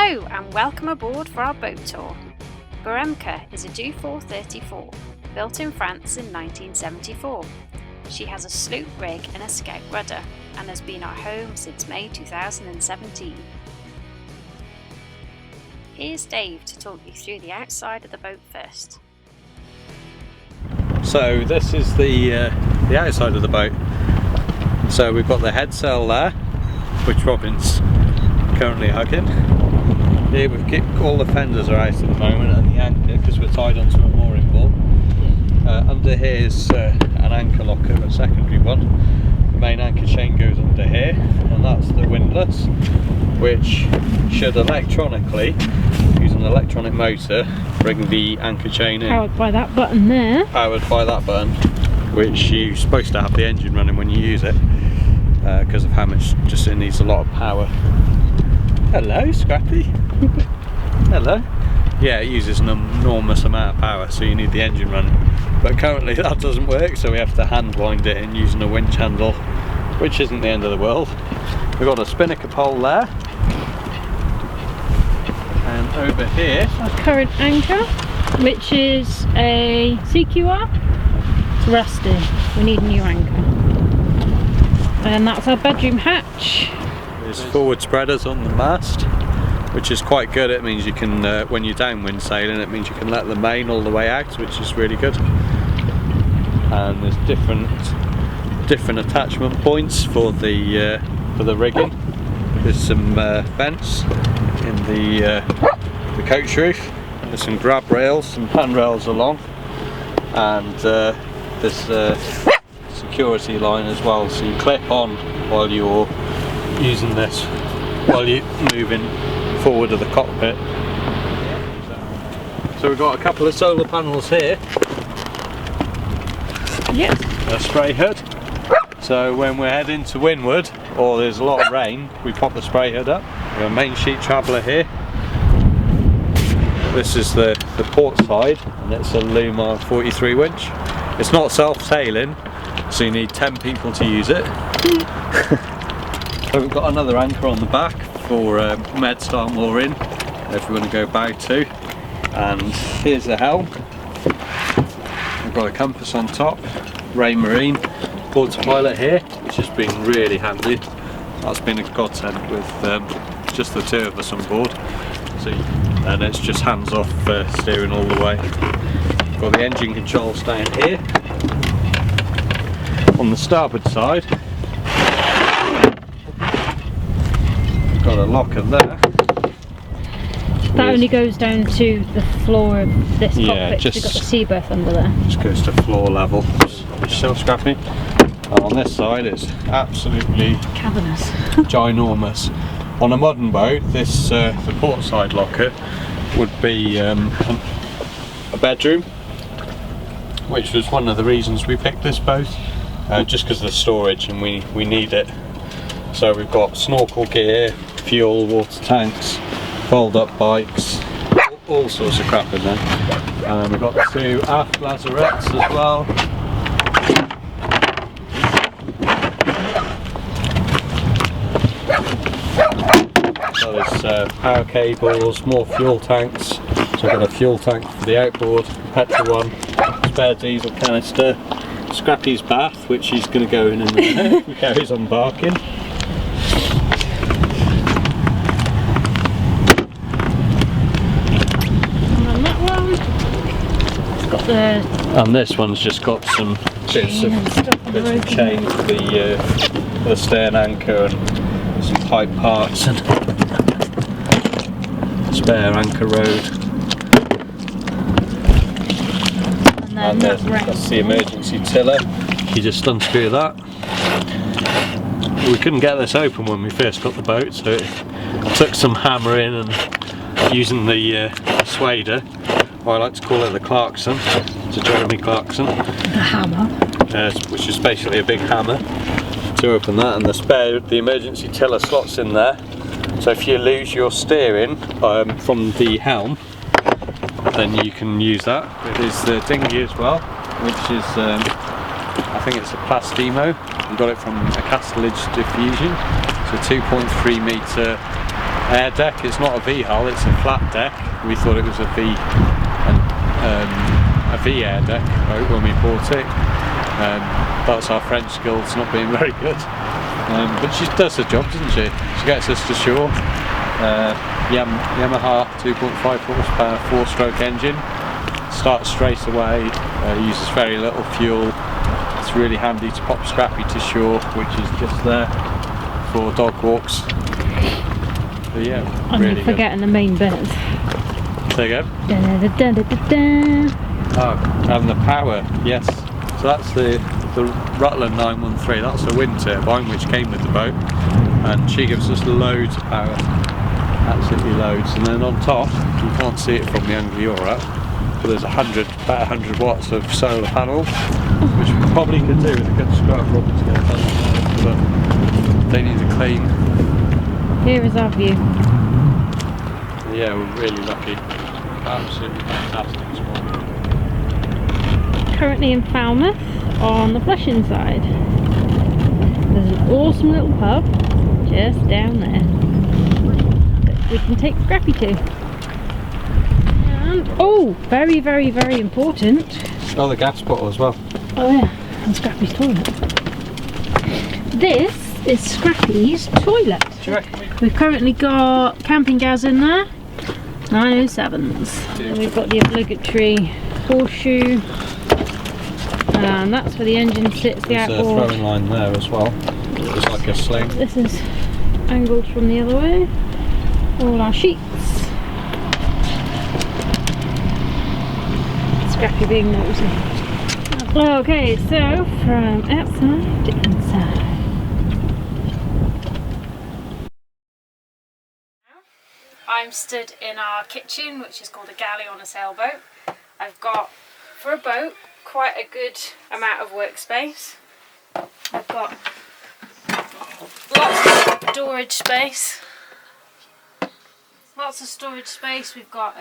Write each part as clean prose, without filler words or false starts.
Hello and welcome aboard for our boat tour. Markenmeer is a Dufour 34, built in France in 1974. She has a sloop rig and a scout rudder and has been our home since May 2017. Here's Dave to talk you through the outside of the boat first. So this is the outside of the boat. So we've got the head sail there, which Robin's currently hugging. Here we've got all the fenders are out at the moment and the anchor because we're tied onto a mooring ball. Under here is an anchor locker, a secondary one. The main anchor chain goes under here, and that's the windlass, which should electronically, use an electronic motor, bring the anchor chain in. Powered by that button there. Powered by that button, which you're supposed to have the engine running when you use it, because of how much it needs a lot of power. Hello, Scrappy. Hello. Yeah, it uses an enormous amount of power, so you need the engine running. But currently that doesn't work, so we have to hand wind it in using a winch handle, which isn't the end of the world. We've got a spinnaker pole there. And over here, our current anchor, which is a CQR. It's rusty. We need a new anchor. And that's our bedroom hatch. There's forward spreaders on the mast, which is quite good. It means you can, when you're downwind sailing, it means you can let the main all the way out, which is really good. And there's different attachment points for the rigging. There's some vents in the coach roof. There's some grab rails, some handrails along, and there's a security line as well, so you clip on while you're using this, while you're moving forward of the cockpit. So we've got a couple of solar panels here. Yes. A spray hood. So when we're heading to windward or there's a lot of rain, we pop the spray hood up. We have a main sheet traveller here. This is the port side, and it's a Luma 43 winch. It's not self-sailing, so you need 10 people to use it. So we've got another anchor on the back for med style mooring if we want to go bow to. And here's the helm. We've got a compass on top, Ray Marine autopilot here, which has been really handy. That's been a godsend with just the two of us on board. So, and it's just hands off steering all the way. We've got the engine controls down here. On the starboard side, got a locker there. That only goes down to the floor of this cockpit. Just we've got the sea berth under there. Just goes to floor level. It's so scrappy. And on this side it's absolutely cavernous. ginormous. On a modern boat, this the port side locker would be a bedroom, which was one of the reasons we picked this boat, just because of the storage, and we need it. So we've got snorkel gear, fuel, water tanks, fold up bikes, all sorts of crap in there. And we've got two aft lazarettes as well. So there's power cables, more fuel tanks. So I've got a fuel tank for the outboard, petrol one, spare diesel canister, Scrappy's bath, which he's going to go in a minute because he's embarking. And this one's just got some bits of chain for the stern anchor and some pipe parts and spare anchor rode. And that's the emergency tiller. You just unscrew that. We couldn't get this open when we first got the boat, so it took some hammering and using the swader. I like to call it the Clarkson. It's a Jeremy Clarkson. The hammer. Which is basically a big hammer to open that, and the emergency tiller slots in there. So if you lose your steering from the helm, then you can use that. There's the dinghy as well, which is I think it's a Plastimo. We got it from a Castlage Diffusion. It's a 2.3 metre air deck. It's not a V hull, it's a flat deck. We thought it was a V air deck boat when we bought it. That's our French skills not being very good. But she does her job, doesn't she? She gets us to shore. Yamaha 2.5 horsepower 4-stroke engine. Starts straight away, uses very little fuel. It's really handy to pop Scrappy to shore, which is just there for dog walks. But yeah, and really you're forgetting the main bit. There you go. Da, da, da, da, da, da. Oh, and the power, yes. So that's the Rutland 913, that's the wind turbine which came with the boat, and she gives us loads of power, absolutely loads. And then on top, you can't see it from the angle you're at, but there's about 100 watts of solar panel, which we probably could do with a good scrub rubber to get it done, but they need a clean. Here is our view. Yeah, we're really lucky, absolutely fantastic spot. Currently in Falmouth on the Flushing side. There's an awesome little pub just down there that we can take Scrappy to. And oh, very, very, very important. Oh, the gas bottle as well. Oh yeah, and Scrappy's toilet. This is Scrappy's toilet. Do you reckon We've currently got camping gas in there, 907s. And we've got the obligatory horseshoe. And that's where the engine sits, the There's outboard. a throwing line there as well. It's like a sling. This is angled from the other way. All our sheets. Scrappy being nosy. Okay, so from outside to inside. I'm stood in our kitchen, which is called a galley on a sailboat. I've got, for a boat, quite a good amount of workspace. I've got lots of storage space. We've got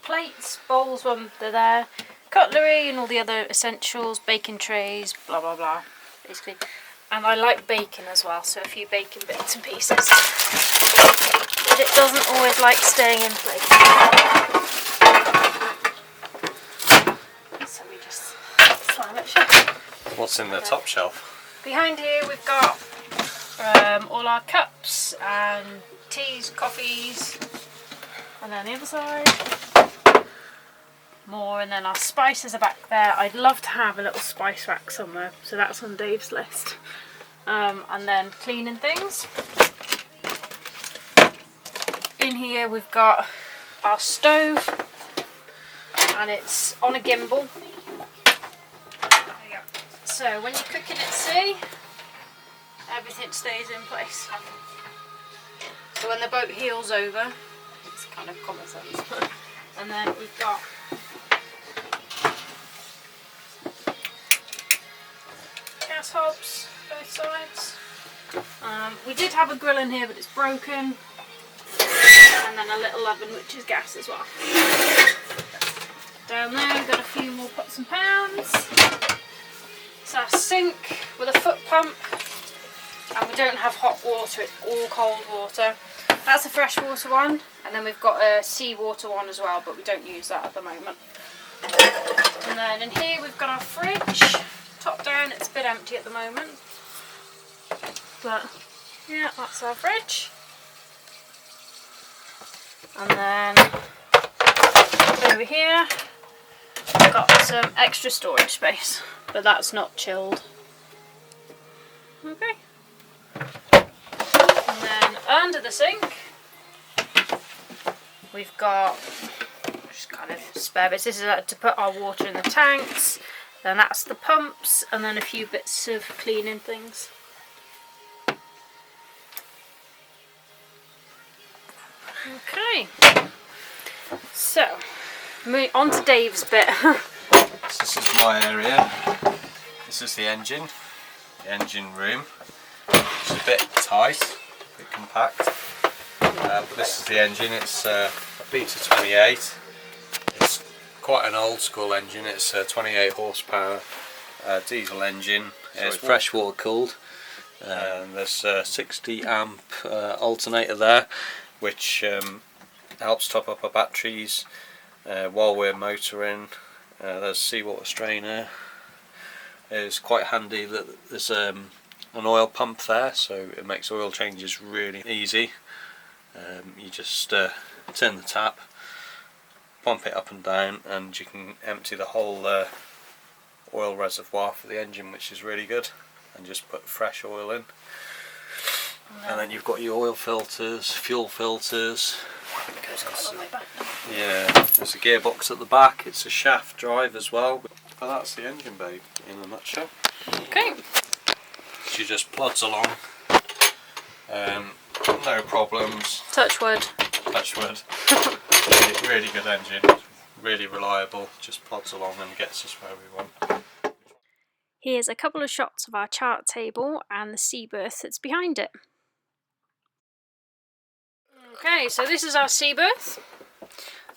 plates, bowls when they're there, cutlery and all the other essentials, baking trays, blah blah blah, basically. And I like bacon as well, so a few bacon bits and pieces. But it doesn't always like staying in place. So we just slam it shut. What's in the top shelf? Behind here we've got all our cups and teas, coffees, and then the other side more, and then our spices are back there. I'd love to have a little spice rack somewhere, so that's on Dave's list. And then cleaning things. In here we've got our stove, and it's on a gimbal. There you go. So when you're cooking at sea, everything stays in place. So when the boat heels over, it's kind of common sense. And then we've got gas hobs both sides. We did have a grill in here, but it's broken. And then a little oven, which is gas as well. Down there we've got a few more pots and pans. It's our sink with a foot pump. And we don't have hot water, it's all cold water. That's a freshwater one, and then we've got a seawater one as well, but we don't use that at the moment. And then in here we've got our fridge, top down. It's a bit empty at the moment, but yeah, that's our fridge. And then over here we've got some extra storage space, but that's not chilled. Okay. And then under the sink we've got just kind of spare bits. This is to put our water in the tanks, then that's the pumps, and then a few bits of cleaning things. Okay, so moving on to Dave's bit. This is my area. This is the engine room. It's a bit tight, a bit compact. But this is the engine. It's a Beta 28. It's quite an old school engine. It's a 28 horsepower diesel engine. It's freshwater cooled. There's a 60 amp alternator there, which helps top up our batteries while we're motoring. There's seawater strainer. It's quite handy that there's an oil pump there, so it makes oil changes really easy. You just turn the tap, pump it up and down, and you can empty the whole oil reservoir for the engine, which is really good, and just put fresh oil in. And then you've got your oil filters, fuel filters. Yeah, there's a gearbox at the back. It's a shaft drive as well. But that's the engine bay in a nutshell. Okay. She just plods along. No problems. Touch wood. Touch wood. Really good engine. Really reliable. Just plods along and gets us where we want. Here's a couple of shots of our chart table and the sea berth that's behind it. Okay, so this is our sea berth.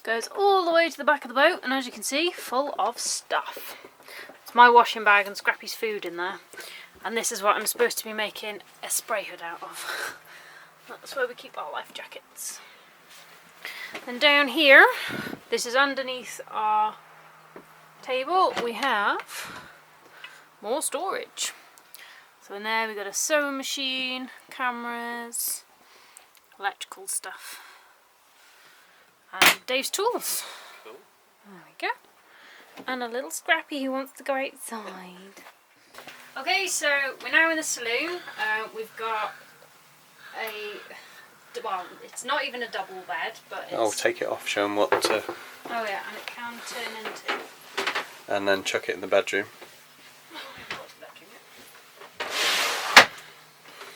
Goes all the way to the back of the boat, and as you can see, full of stuff. It's my washing bag and Scrappy's food in there. And this is what I'm supposed to be making a spray hood out of. That's where we keep our life jackets. And down here, this is underneath our table, we have more storage. So in there we've got a sewing machine, cameras, electrical stuff, and Dave's tools. Cool. There we go. And a little Scrappy who wants to go outside. Okay, so we're now in the saloon. We've got well, it's not even a double bed, but it's... Oh, take it off, show them what to... Oh yeah, and it can turn into... And then chuck it in the bedroom.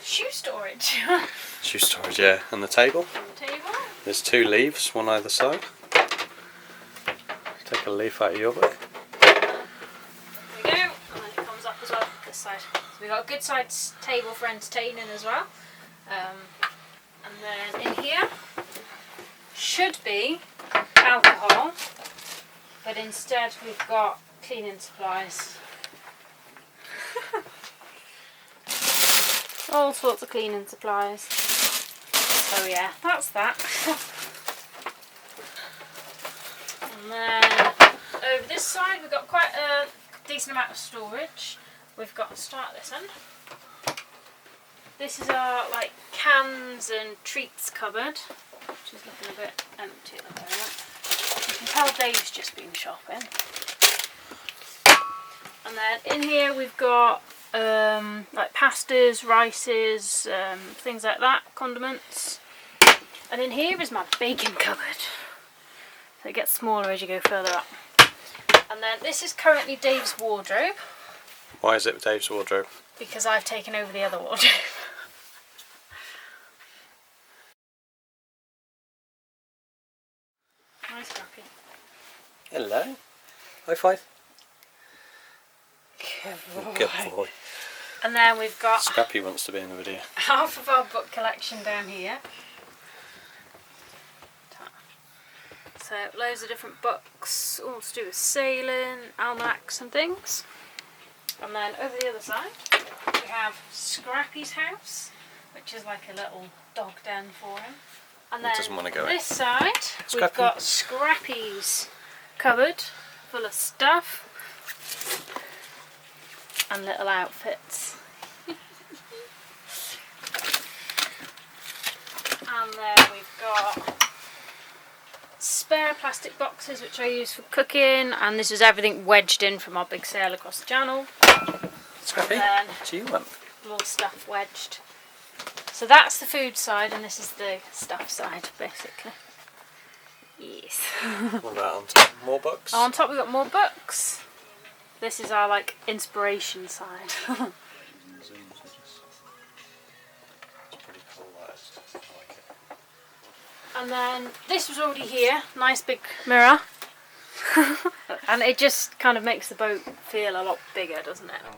Shoe storage. Shoe storage, yeah. And the table. On the table. There's 2 leaves, one either side. Take a leaf out of your book. There we go. And then it comes up as well, this side. So we've got a good size table for entertaining as well. And then in here should be alcohol, but instead we've got cleaning supplies. All sorts of cleaning supplies. So yeah, that's that. And then over this side we've got quite a decent amount of storage. We've got to start this end. This is our like cans and treats cupboard, which is looking a bit empty at the moment. You can tell Dave's just been shopping. And then in here we've got like pastas, rices, things like that, condiments. And in here is my bacon cupboard. So it gets smaller as you go further up. And then this is currently Dave's wardrobe. Why is it Dave's wardrobe? Because I've taken over the other wardrobe. Nice, Scrappy. Hello. High five. Good boy. And then we've got Scrappy wants to be in the video. half of our book collection down here. So loads of different books, all to do with sailing, almanacs and things. And then over the other side we have Scrappy's house, which is like a little dog den for him. And then doesn't want to go this side Scrappy. we've got Scrappy's cupboard full of stuff and little outfits. And then we've got spare plastic boxes which I use for cooking, and this is everything wedged in from our big sail across the channel. Scrappy, And what do you want? more stuff wedged. So that's the food side and this is the stuff side basically. Yes. What about on top? More books? On top we've got more books. This is our like inspiration side. It's pretty cool, that is. I like it. And then this was already here, nice big mirror. And it just kind of makes the boat feel a lot bigger, doesn't it? And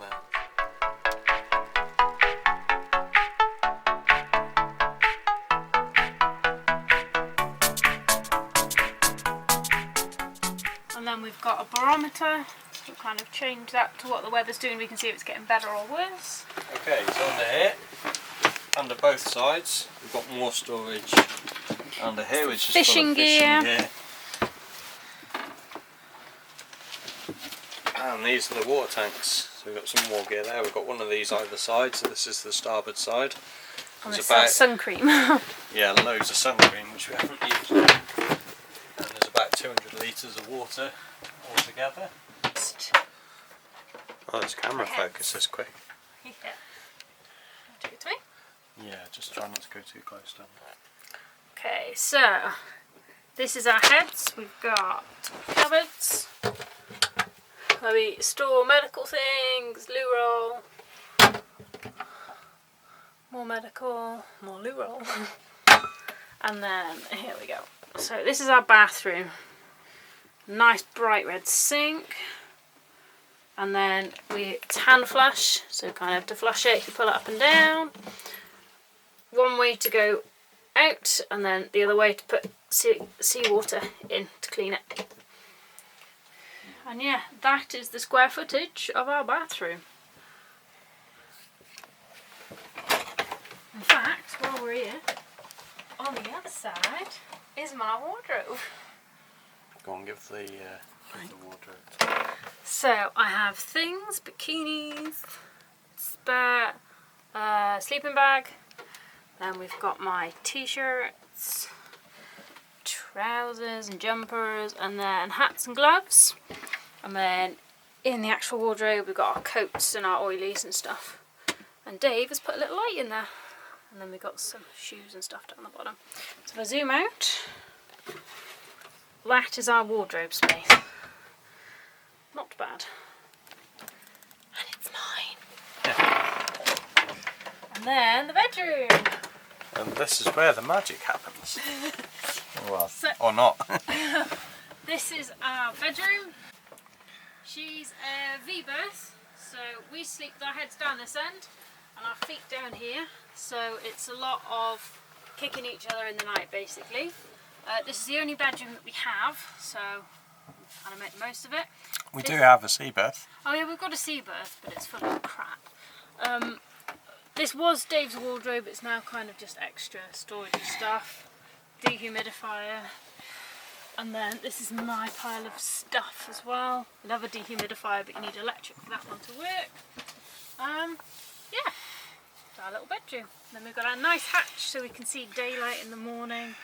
And then we've got a barometer. We'll kind of change that to what the weather's doing. We can see if it's getting better or worse. Okay, so under here, under both sides, we've got more storage under here, which is full of fishing gear. And these are the water tanks. So we've got some more gear there. We've got one of these either side, so this is the starboard side. There's about sun cream. Yeah, loads of sun cream, which we haven't used. And there's about 200 litres of water altogether. Oh, this camera focuses quick. Yeah. Take it to me? Yeah, just try not to go too close down. Okay, so this is our heads. We've got cupboards where we store medical things, loo roll, more medical, more loo roll. And then here we go. So this is our bathroom. Nice bright red sink. And then it's hand flush, so kind of to flush it, you pull it up and down. One way to go out, and then the other way to put seawater in to clean it. And yeah, that is the square footage of our bathroom. In fact, while we're here, on the other side is my wardrobe. Go on, give the wardrobe. So I have things, bikinis, spare sleeping bag. Then we've got my t-shirts, trousers and jumpers, and then hats and gloves. And then in the actual wardrobe we've got our coats and our oilies and stuff. And Dave has put a little light in there. And then we've got some shoes and stuff down the bottom. So if I zoom out, that is our wardrobe space. Not bad. And it's mine. Yeah. And then the bedroom. And this is where the magic happens. Well, So, or not. this is our bedroom. She's a V-berth, so we sleep with our heads down this end and our feet down here. So it's a lot of kicking each other in the night, basically. This is the only bedroom that we have, so we've kind of made the most of it. We do have a sea berth. Oh yeah, we've got a sea berth, but it's full of crap. This was Dave's wardrobe. It's now kind of just extra storage stuff. Dehumidifier. And then this is my pile of stuff as well. Another dehumidifier, but you need electric for that one to work. Yeah, it's our little bedroom. Then we've got our nice hatch so we can see daylight in the morning.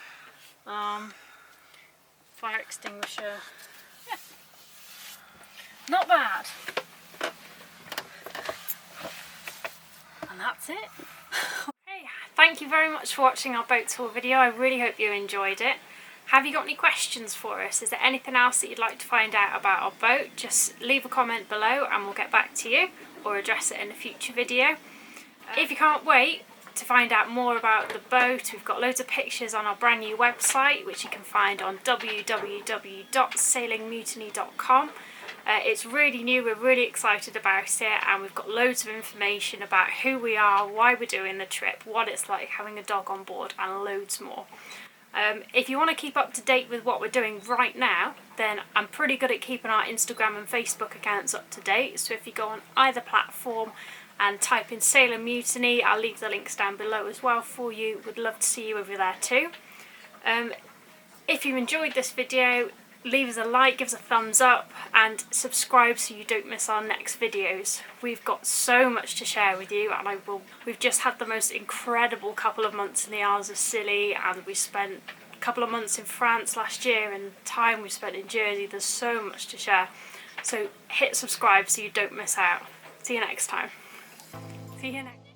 Fire extinguisher. Yeah, not bad. And that's it. Okay, thank you very much for watching our boat tour video. I really hope you enjoyed it. Have you got any questions for us? Is there anything else that you'd like to find out about our boat? Just leave a comment below and we'll get back to you, or address it in a future video. If you can't wait to find out more about the boat, we've got loads of pictures on our brand new website, which you can find on www.sailingmutiny.com. It's really new, we're really excited about it, and we've got loads of information about who we are, why we're doing the trip, what it's like having a dog on board, and loads more. If you want to keep up to date with what we're doing right now, then I'm pretty good at keeping our Instagram and Facebook accounts up to date. So if you go on either platform and type in Sailor Mutiny, I'll leave the links down below as well for you. Would love to see you over there too. If you enjoyed this video, leave us a like, give us a thumbs up, and subscribe so you don't miss our next videos. We've got so much to share with you, and we've just had the most incredible couple of months in the Isles of Scilly, and we spent a couple of months in France last year, and time we spent in Jersey. There's so much to share. So hit subscribe so you don't miss out. See you next time. See you next.